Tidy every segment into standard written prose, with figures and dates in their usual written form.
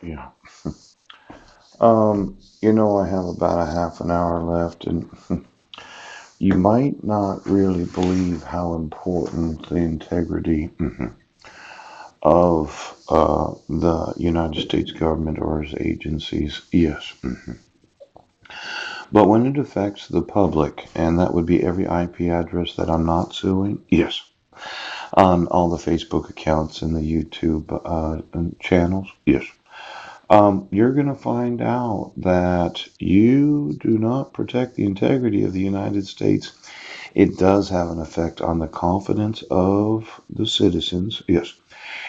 Yeah. I have about a half an hour left, and you might not really believe how important the integrity of the United States government or its agencies. Yes. But when it affects the public, and that would be every IP address that I'm not suing, yes. On all the Facebook accounts and the YouTube channels, yes. You're going to find out that you do not protect the integrity of the United States. It does have an effect on the confidence of the citizens, yes,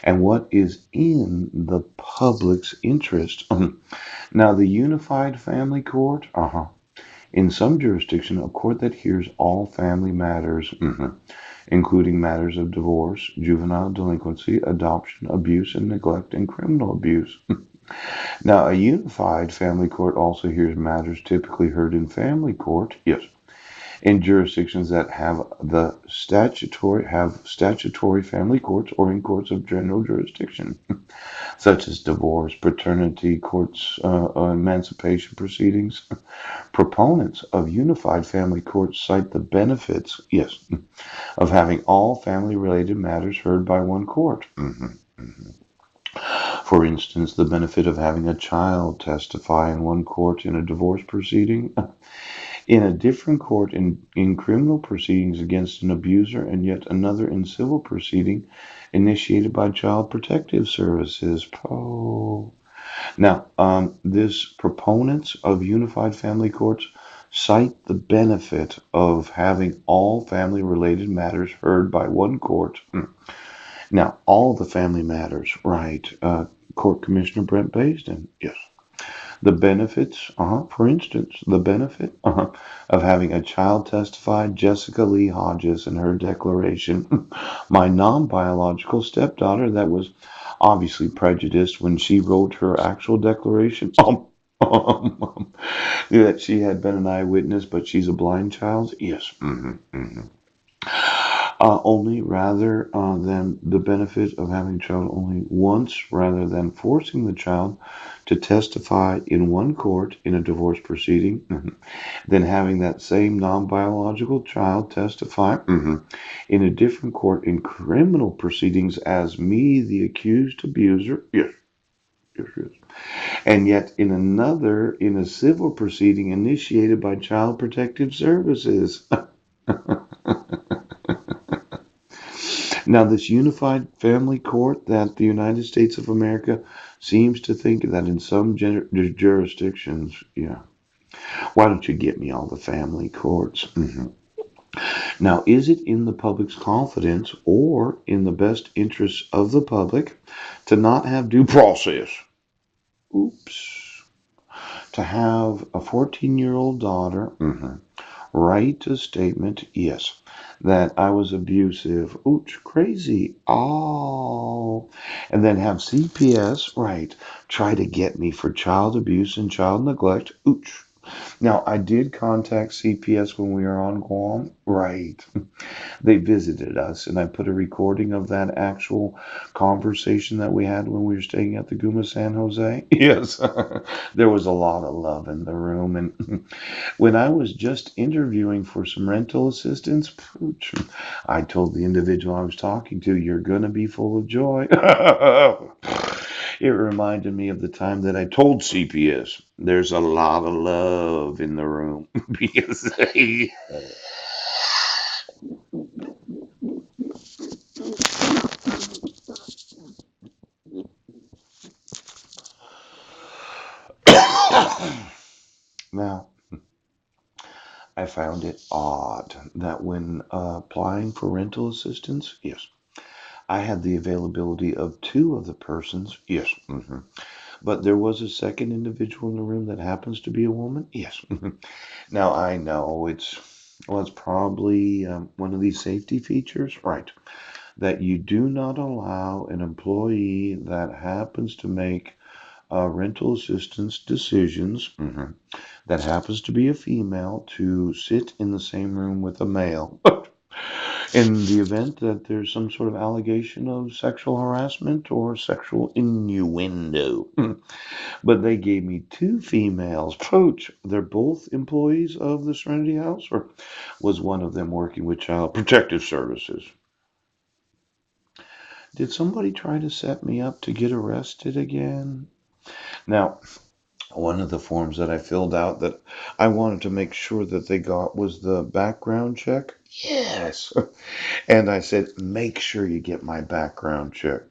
and what is in the public's interest. Now, the Unified Family Court, in some jurisdiction, a court that hears all family matters, including matters of divorce, juvenile delinquency, adoption, abuse and neglect, and criminal abuse. Now, a unified family court also hears matters typically heard in family court, yes, in jurisdictions that have statutory family courts or in courts of general jurisdiction, such as divorce, paternity courts, emancipation proceedings. Proponents of unified family courts cite the benefits, yes, of having all family-related matters heard by one court. For instance, the benefit of having a child testify in one court in a divorce proceeding, in a different court in criminal proceedings against an abuser, and yet another in civil proceeding initiated by Child Protective Services. Oh. Now, this proponents of unified family courts cite the benefit of having all family-related matters heard by one court. Now, all the family matters, right? Court Commissioner Brent Baisden, yes. The benefits, for instance, the benefit of having a child testify, Jessica Lee Hodges, in her declaration, my non biological stepdaughter, that was obviously prejudiced when she wrote her actual declaration. That she had been an eyewitness, but she's a blind child. Yes. Only rather than the benefit of having a child only once, rather than forcing the child to testify in one court in a divorce proceeding, then having that same non-biological child testify in a different court in criminal proceedings as me, the accused abuser. Yes, yes, yes. And yet in a civil proceeding initiated by Child Protective Services. Now, this unified family court that the United States of America seems to think that in some jurisdictions, yeah. Why don't you get me all the family courts? Now, is it in the public's confidence or in the best interests of the public to not have due process? Oops. To have a 14-year-old daughter write a statement, yes, that I was abusive. Ooch, crazy. Oh. And then have CPS, right, try to get me for child abuse and child neglect. Ooch. Now, I did contact CPS when we were on Guam. Right. They visited us, and I put a recording of that actual conversation that we had when we were staying at the Guma San Jose. Yes. There was a lot of love in the room. And when I was just interviewing for some rental assistance, pooch, I told the individual I was talking to, you're going to be full of joy. It reminded me of the time that I told CPS there's a lot of love in the room because now I found it odd that when applying for rental assistance, yes, I had the availability of two of the persons, yes, but there was a second individual in the room that happens to be a woman, yes. Now I know it's probably one of these safety features, right? That you do not allow an employee that happens to make rental assistance decisions, that happens to be a female, to sit in the same room with a male. In the event that there's some sort of allegation of sexual harassment or sexual innuendo. But they gave me two females. Coach, they're both employees of the Serenity House, or was one of them working with Child Protective Services? Did somebody try to set me up to get arrested again? Now, one of the forms that I filled out that I wanted to make sure that they got was the background check. Yes. And I said, make sure you get my background check.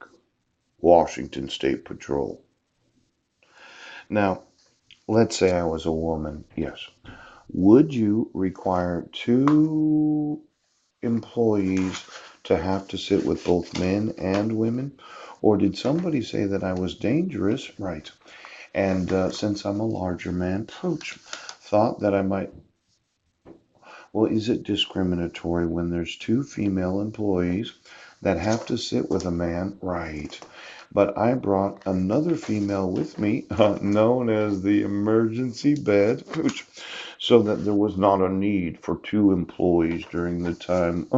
Washington State Patrol. Now, let's say I was a woman. Yes. Would you require two employees to have to sit with both men and women? Or did somebody say that I was dangerous? Right. And since I'm a larger man, coach, thought that I might. Well, is it discriminatory when there's two female employees that have to sit with a man? Right. But I brought another female with me, known as the emergency bed, coach, so that there was not a need for two employees during the time.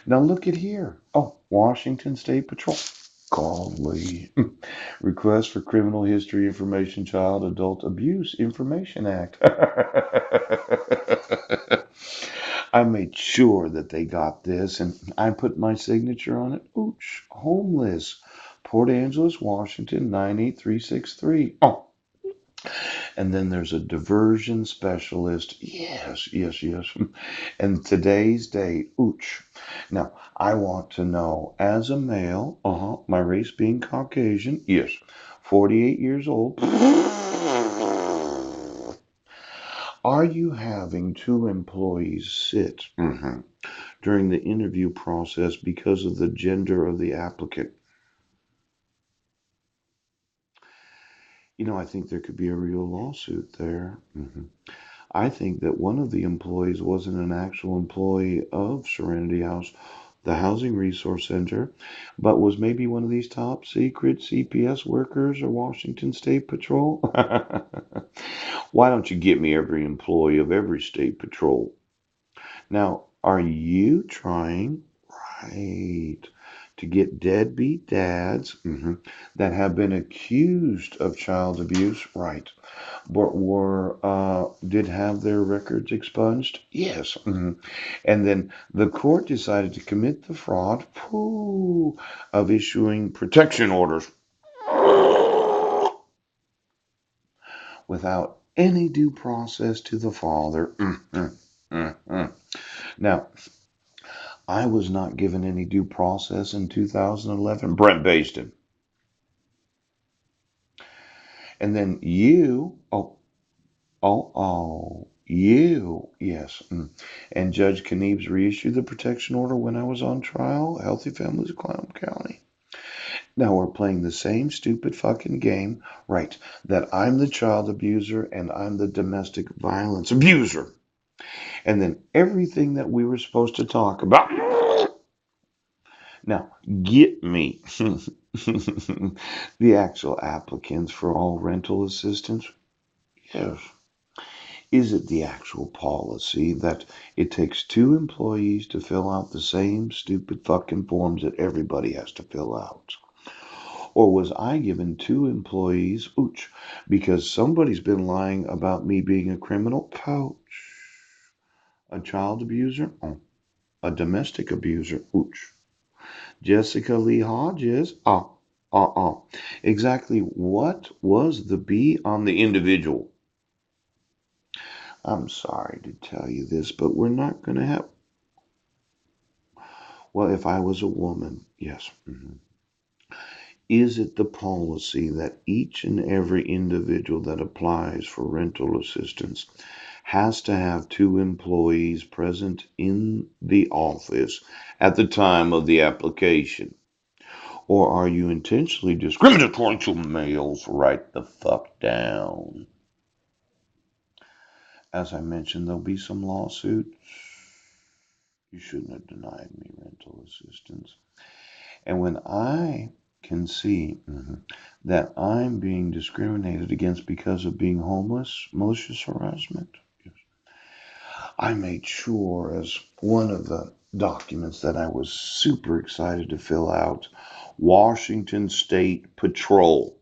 Now look at here. Oh, Washington State Patrol. Golly. Request for Criminal History Information Child Adult Abuse Information Act. I made sure that they got this and I put my signature on it. Ooch, homeless. Port Angeles, Washington, 98363. Oh, and then there's a diversion specialist. Yes, yes, yes. And today's date. Ooch. Now, I want to know, as a male, my race being Caucasian, yes, 48 years old. Are you having two employees sit during the interview process because of the gender of the applicant? I think there could be a real lawsuit there. I think that one of the employees wasn't an actual employee of Serenity House, the Housing Resource Center, but was maybe one of these top secret CPS workers or Washington State Patrol. Why don't you get me every employee of every state patrol? Now, are you trying, right, to get deadbeat dads that have been accused of child abuse, right, but did have their records expunged? Yes. And then the court decided to commit the fraud of issuing protection orders without any due process to the father. Now, I was not given any due process in 2011. Brent Baston. And then yes. And Judge Knieves reissued the protection order when I was on trial, Healthy Families of Clown County. Now we're playing the same stupid fucking game, right? That I'm the child abuser and I'm the domestic violence abuser. And then everything that we were supposed to talk about. Now, get me the actual applicants for all rental assistance. Yes. Is it the actual policy that it takes two employees to fill out the same stupid fucking forms that everybody has to fill out? Or was I given two employees, because somebody's been lying about me being a criminal coach, a child abuser, a domestic abuser, Jessica Lee Hodges, exactly what was the B on the individual? I'm sorry to tell you this, but we're not going to have. Well, if I was a woman, yes. Is it the policy that each and every individual that applies for rental assistance has to have two employees present in the office at the time of the application? Or are you intentionally discriminatory to males? Write the fuck down. As I mentioned, there'll be some lawsuits. You shouldn't have denied me rental assistance. And when I can see that I'm being discriminated against because of being homeless, malicious harassment, yes, I made sure as one of the documents that I was super excited to fill out, Washington State Patrol.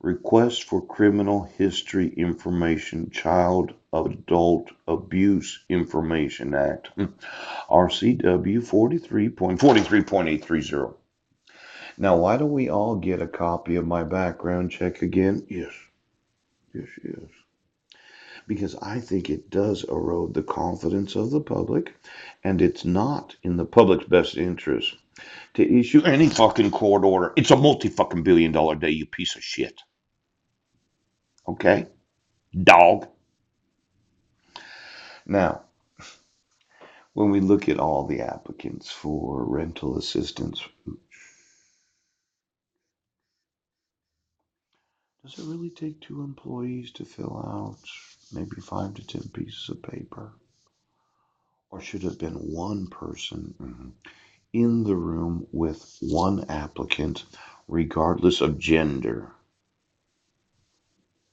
Request for Criminal History Information, Child Adult Abuse Information Act, RCW 43.830. Now, why don't we all get a copy of my background check again? Yes, yes, yes. Because I think it does erode the confidence of the public, and it's not in the public's best interest to issue any fucking court order. It's a multi-fucking billion-dollar day, you piece of shit. Okay? Dog. Now, when we look at all the applicants for rental assistance, does it really take two employees to fill out maybe 5 to 10 pieces of paper? Or should it have been one person in the room with one applicant, regardless of gender?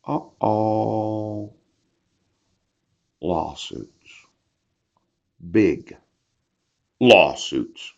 Uh-oh. Lawsuits. Big lawsuits.